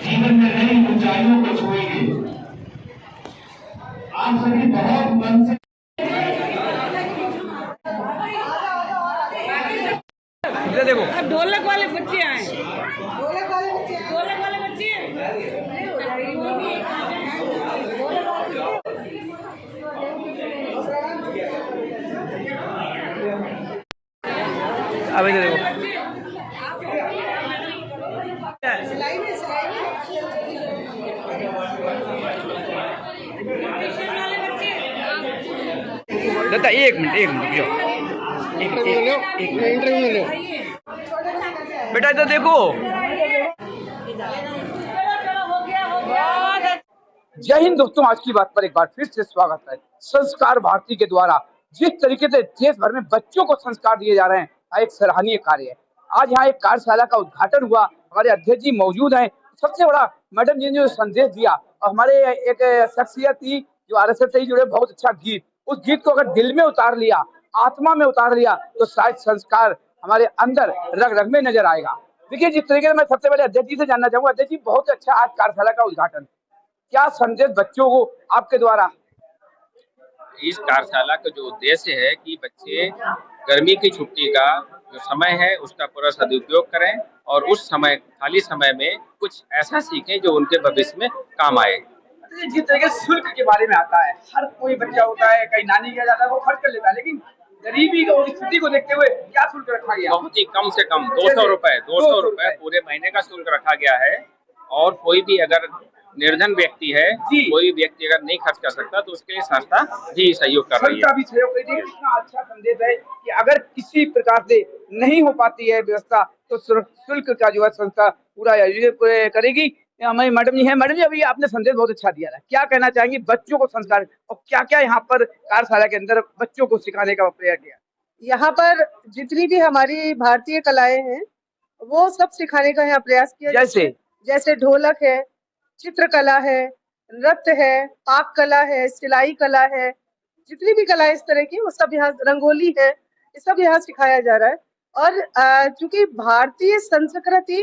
जीवन में नई ऊंचाइयों को छुएंगे। आप सभी बहुत मन से देखो। अब ढोलक वाले बच्चे आए, ढोलक वाले बच्चे अभी देखो दादा एक मिनट इंटरव्यू बेटा इधर देखो। जय हिंद दोस्तों, आज की बात पर एक बार फिर से स्वागत है। संस्कार भारती के द्वारा जिस तरीके से देश भर में बच्चों को संस्कार दिए जा रहे हैं, एक सराहनीय कार्य है। आज यहाँ एक कार्यशाला का उद्घाटन हुआ, हमारे अध्यक्ष जी मौजूद हैं। सबसे बड़ा मैडम जी ने जो संदेश दिया, और हमारे एक शख्सियत थी जो RSS से जुड़े, बहुत अच्छा गीत, उस गीत को अगर दिल में उतार लिया, आत्मा में उतार लिया, तो शायद संस्कार हमारे अंदर रग रग में नजर आएगा। देखिए, जिस तरीके से मैं सबसे पहले अध्यक्ष जी से जानना चाहूंगा। अध्यक्ष जी, बहुत अच्छा आज कार्यशाला का उद्घाटन, क्या संदेश बच्चों को आपके द्वारा? इस कार्यशाला का जो उद्देश्य है कि बच्चे गर्मी की छुट्टी का जो समय है उसका पूरा सदुपयोग करें और उस समय, खाली समय में कुछ ऐसा सीखें जो उनके भविष्य में काम आए। जिस तरीके से शुल्क के बारे में आता है, हर कोई बच्चा होता है, कहीं नानी के जाता है, वो खर्च कर लेता है, लेकिन गरीबी और स्थिति को देखते हुए क्या शुल्क रखा गया? बहुत ही कम से कम 200 रुपए पूरे महीने का शुल्क रखा गया है। और कोई भी अगर निर्धन व्यक्ति है, कोई व्यक्ति अगर नहीं खर्च कर सकता तो उसके लिए संस्था भी सहयोग कर रही है। संस्था भी सहयोग कर रही है। कितना अच्छा संदेश है कि अगर किसी प्रकार से नहीं हो पाती है व्यवस्था, तो शुल्क का जो है संस्था पूरा करेगी। हमारी मैडम जी है। मैडम जी, अभी आपने संदेश बहुत अच्छा दिया है, क्या कहना चाहेंगे बच्चों को संस्कार, और क्या क्या यहाँ पर कार्यशाला के अंदर बच्चों को सिखाने का प्रयास किया? यहाँ पर जितनी भी हमारी भारतीय कलाएं हैं वो सब सिखाने का यहाँ प्रयास किया। जैसे ढोलक है, चित्रकला है, नृत्य है, पाक कला है, सिलाई कला है, जितनी भी कला इस तरह की, वो सब यहाँ, रंगोली है, ये सब यहाँ सिखाया जा रहा है। और चूंकि भारतीय संस्कृति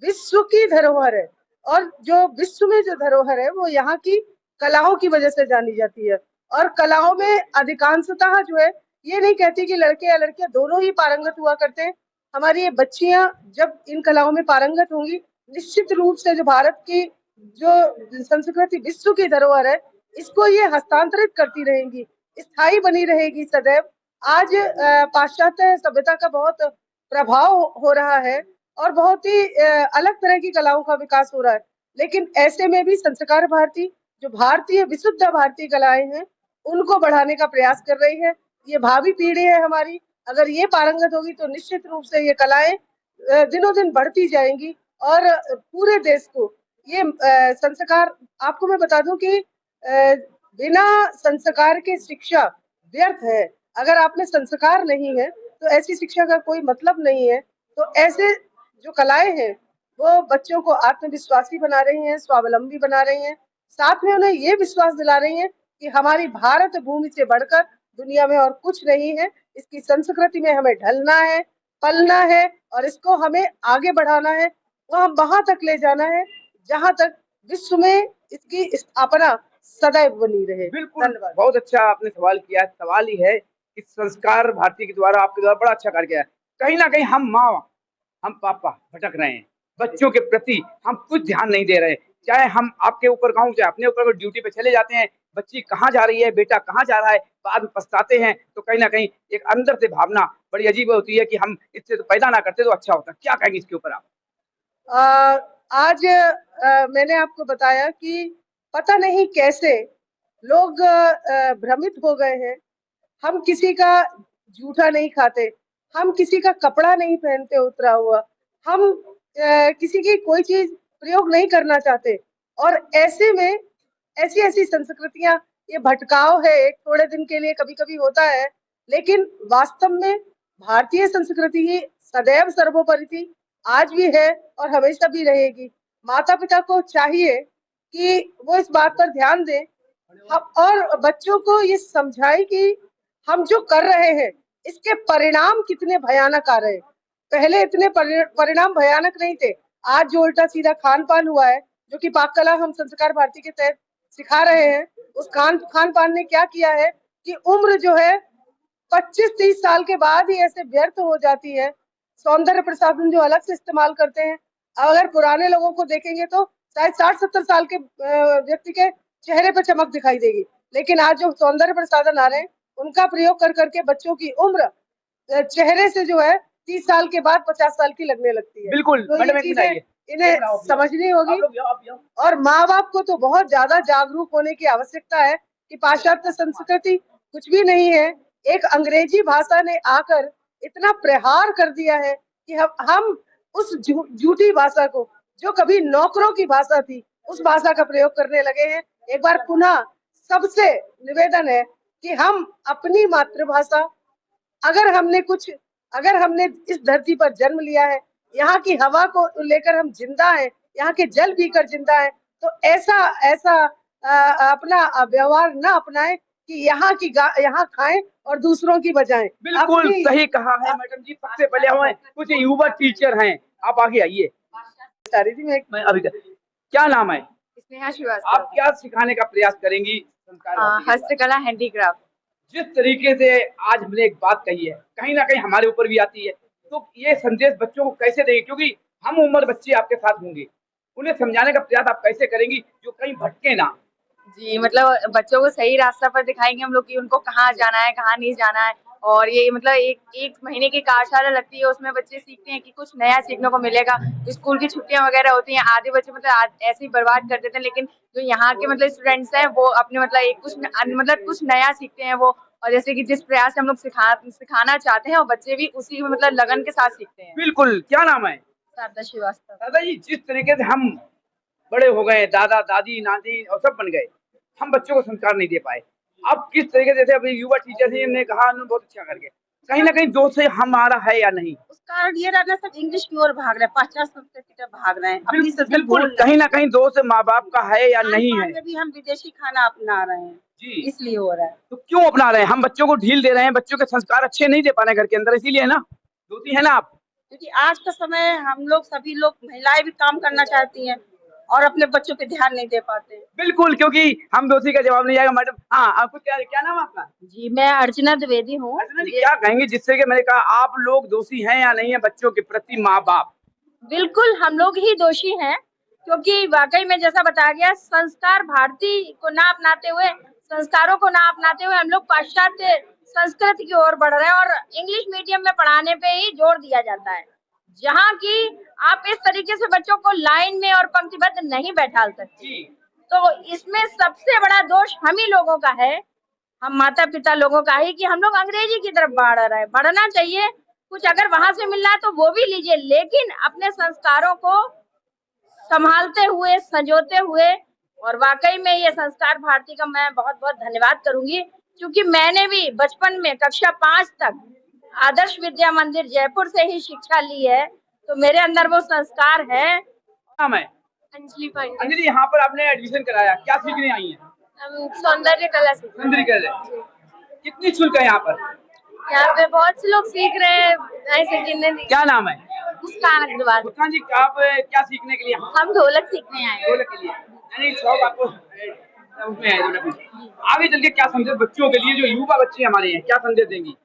विश्व की धरोहर है, और जो विश्व में जो धरोहर है वो यहाँ की कलाओं की वजह से जानी जाती है। और कलाओं में अधिकांशतः जो है, ये नहीं कहती कि लड़के या लड़कियां दोनों ही पारंगत हुआ करते हैं। हमारी ये बच्चियां जब इन कलाओं में पारंगत होंगी, निश्चित रूप से जो भारत की जो संस्कृति विश्व की धरोहर है, इसको ये हस्तांतरित करती रहेंगी, स्थायी बनी रहेगी सदैव। आज पाश्चात्य सभ्यता का बहुत प्रभाव हो रहा है और बहुत ही अलग तरह की कलाओं का विकास हो रहा है, लेकिन ऐसे में भी संस्कार भारती, जो भारतीय विशुद्ध भारतीय कलाएं हैं, उनको बढ़ाने का प्रयास कर रही है। ये भावी पीढ़ी है हमारी, अगर ये पारंगत होगी तो निश्चित रूप से ये कलाएं दिनों दिन बढ़ती जाएंगी और पूरे देश को ये संस्कार। आपको मैं बता दूं कि बिना संस्कार के शिक्षा व्यर्थ है। अगर आप में संस्कार नहीं है तो ऐसी शिक्षा का कोई मतलब नहीं है। तो ऐसे जो कलाएं हैं वो बच्चों को आत्मविश्वासी बना रही हैं, स्वावलंबी बना रही हैं, साथ में उन्हें ये विश्वास दिला रही हैं कि हमारी भारत भूमि से बढ़कर दुनिया में और कुछ नहीं है। इसकी संस्कृति में हमें ढलना है, पलना है और इसको हमें आगे बढ़ाना है, वहाँ वहां तक ले जाना है जहां तक विश्व में इसकी स्थापना सदैव बनी रहे। बिल्कुल, बहुत अच्छा आपने सवाल किया। सवाल ही है कि संस्कार भारती के द्वारा आपके द्वारा बड़ा अच्छा कार्य किया है। कहीं ना कहीं हम माँ, हम पापा भटक रहे हैं, बच्चों के प्रति हम कुछ ध्यान नहीं दे रहे। चाहे हम आपके ऊपर कहूँ, चाहे अपने ऊपर ड्यूटी पे चले जाते हैं, बच्ची कहाँ जा रही है, बेटा कहाँ जा रहा है, बाद में पछताते हैं। तो कहीं ना कहीं एक अंदर से भावना बड़ी अजीब होती है कि हम इससे तो पैदा ना करते तो अच्छा होता। क्या कहेंगे इसके ऊपर आप? आज मैंने आपको बताया कि पता नहीं कैसे लोग भ्रमित हो गए हैं। हम किसी का जूठा नहीं खाते, हम किसी का कपड़ा नहीं पहनते उतरा हुआ, हम किसी की कोई चीज प्रयोग नहीं करना चाहते। और ऐसे में ऐसी ऐसी संस्कृतियां, ये भटकाव है, एक थोड़े दिन के लिए कभी कभी होता है, लेकिन वास्तव में भारतीय संस्कृति ही सदैव सर्वोपरि थी, आज भी है और हमेशा भी रहेगी। माता पिता को चाहिए कि वो इस बात पर ध्यान दें और बच्चों को ये समझाएं कि हम जो कर रहे हैं इसके परिणाम कितने भयानक आ रहे हैं। पहले इतने परिणाम भयानक नहीं थे। आज जो उल्टा सीधा खान पान हुआ है, जो कि पाक कला हम संस्कार भारती के तहत सिखा रहे हैं, उस खान पान ने क्या किया है कि उम्र जो है 25-30 साल के बाद ही ऐसे व्यर्थ हो जाती है। सौंदर्य प्रसाधन जो अलग से इस्तेमाल करते हैं, अगर पुराने लोगों को देखेंगे तो शायद 60-70 साल के व्यक्ति के चेहरे पर चमक दिखाई देगी, लेकिन आज जो सौंदर्य प्रसाधन आ रहे हैं उनका प्रयोग कर करके बच्चों की उम्र चेहरे से जो है 30 साल के बाद 50 साल की लगने लगती है। बिल्कुल, तो ये चीजें इन्हें समझनी होगी और माँ बाप को तो बहुत ज्यादा जागरूक होने की आवश्यकता है कि पाश्चात्य संस्कृति कुछ भी नहीं है। एक अंग्रेजी भाषा ने आकर इतना प्रहार कर दिया है कि हम उस झूठी भाषा को, जो कभी नौकरों की भाषा थी, उस भाषा का प्रयोग करने लगे हैं। एक बार पुनः सबसे निवेदन है कि हम अपनी मातृभाषा, अगर हमने इस धरती पर जन्म लिया है, यहाँ की हवा को लेकर हम जिंदा हैं, यहाँ के जल पीकर जिंदा हैं, तो ऐसा अपना व्यवहार न अपनाएं कि यहाँ खाएं और दूसरों की बजाएं। बिल्कुल सही कहा है मैडम जी। सबसे पहले हमें कुछ युवा टीचर हैं, आप आगे आइए। मैं अभी क्या नाम है? स्नेहा श्रीवास्तव। आप क्या सिखाने का प्रयास करेंगी? हस्तकला, हैंडीक्राफ्ट। जिस तरीके से आज हमने एक बात कही है, कहीं ना कहीं हमारे ऊपर भी आती है, तो ये संदेश बच्चों को कैसे देंगे? क्योंकि हम उम्र बच्चे आपके साथ होंगे, उन्हें समझाने का प्रयास आप कैसे करेंगी जो कहीं भटके ना? जी, मतलब बच्चों को सही रास्ता पर दिखाएंगे हम लोग कि उनको कहाँ जाना है, कहाँ नहीं जाना है। और ये मतलब एक महीने की कार्यशाला लगती है, उसमें बच्चे सीखते हैं कि कुछ नया सीखने को मिलेगा। स्कूल की छुट्टियां वगैरह होती हैं, आधे बच्चे मतलब ऐसे ही बर्बाद कर देते हैं, लेकिन जो यहाँ के मतलब स्टूडेंट्स हैं वो अपने मतलब कुछ नया सीखते हैं वो। और जैसे कि जिस प्रयास से हम लोग सिखाना चाहते हैं, और बच्चे भी उसी मतलब लगन के साथ सीखते हैं। बिल्कुल, क्या नाम है? शारदा श्रीवास्तव। दादा जी, जिस तरीके से हम बड़े हो गए, दादा दादी नानी और सब बन गए, हम बच्चों को संस्कार नहीं दे पाए। अब किस तरीके से अभी युवा टीचर जी ने कहा, उन्होंने बहुत अच्छा करके, कहीं ना कहीं दोस्त से हमारा है या नहीं? उसका कारण ये रहना सब इंग्लिश की ओर भाग रहे हैं, पाश्चात्य संस्कृति की तरफ भाग रहे हैं। बिल्कुल, कहीं ना कहीं दोस्त माँ बाप का है या नहीं है? भी हम विदेशी खाना अपना रहे हैं जी, इसलिए हो रहा है। तो क्यों अपना रहे हैं? हम बच्चों को ढील दे रहे हैं, बच्चों के संस्कार अच्छे नहीं दे पा रहे हैं घर के अंदर, इसीलिए ना दोषी है ना आप? क्योंकि आज का समय हम लोग सभी लोग, महिलाएं भी काम करना चाहती हैं और अपने बच्चों पे ध्यान नहीं दे पाते। बिल्कुल, क्योंकि हम दोषी का जवाब नहीं आएगा। मैडम, हाँ, आपको क्या नाम है आपका? जी, मैं अर्चना द्विवेदी हूँ। अर्चना जी, क्या कहेंगे जिससे कि मैंने कहा आप लोग दोषी हैं या नहीं है बच्चों के प्रति, माँ बाप? बिल्कुल हम लोग ही दोषी हैं, क्योंकि वाकई में जैसा बताया गया, संस्कार भारती को ना अपनाते हुए, संस्कारों को ना अपनाते हुए हम लोग पाश्चात्य संस्कृति की ओर बढ़ रहे हैं और इंग्लिश मीडियम में पढ़ाने पे ही जोर दिया जाता है, जहाँ की आप इस तरीके से बच्चों को लाइन में और पंक्तिबद्ध नहीं बैठा सकते। तो इसमें सबसे बड़ा दोष हम ही लोगों का है हम माता पिता लोगों का ही कि हम लोग अंग्रेजी की तरफ बढ़ रहे हैं। बढ़ना चाहिए, कुछ अगर वहां से मिल रहा है तो वो भी लीजिए, लेकिन अपने संस्कारों को संभालते हुए, संजोते हुए। और वाकई में ये संस्कार भारती का मैं बहुत बहुत धन्यवाद करूंगी, क्योंकि मैंने भी बचपन में कक्षा 5 तक आदर्श विद्या मंदिर जयपुर से ही शिक्षा ली है, तो मेरे अंदर वो संस्कार है। नाम है अंजलि पांडे। अंजलि, यहाँ पर आपने एडमिशन कराया, क्या सीखने आई हैं? हम सौंदर्य कला सीख रहे सौंदर्य कला। कितनी शुल्क है यहाँ पर? यहाँ पे बहुत से लोग सीख रहे हैं, ऐसे जिन्हें क्या नाम है? मुस्कान अग्रवाल। मुस्कान जी, आप क्या सीखने के लिए? हम ढोलक सीखने आए हैं। ढोलक के लिए, यानी शौक आपको उसमें है ढोलक में। आगे चल के क्या संदेश बच्चों के लिए, जो युवा बच्चे हमारे हैं, क्या संदेश देंगी?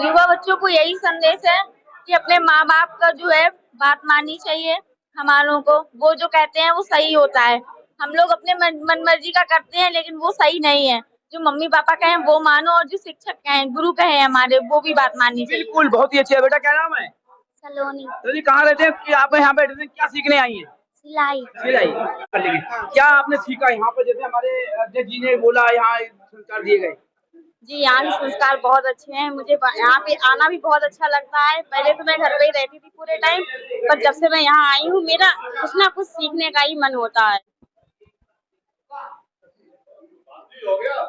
युवा बच्चों को यही संदेश है कि अपने माँ बाप का जो है बात माननी चाहिए। हमारों को वो जो कहते हैं वो सही होता है। हम लोग अपने मन मर्जी का करते हैं, लेकिन वो सही नहीं है। जो मम्मी पापा कहें वो मानो, और जो शिक्षक कहें, गुरु कहें हमारे, वो भी बात माननी चाहिए। बिल्कुल, बहुत ही अच्छी है। बेटा क्या नाम है? सलोनी। तो जी कहाँ रहते हैं कि आप यहाँ पे क्या सीखने आई हैं? सिलाई। सिलाई। क्या आपने सीखा यहाँ पर? जैसे हमारे अध्यक्ष जी ने बोला, यहाँ संस्कार दिए गए। जी, यहाँ के संस्कार बहुत अच्छे हैं। मुझे यहाँ पे आना भी बहुत अच्छा लगता है। पहले तो मैं घर पे ही रहती थी पूरे टाइम, पर जब से मैं यहाँ आई हूँ, मेरा कुछ ना कुछ सीखने का ही मन होता है। हो गया।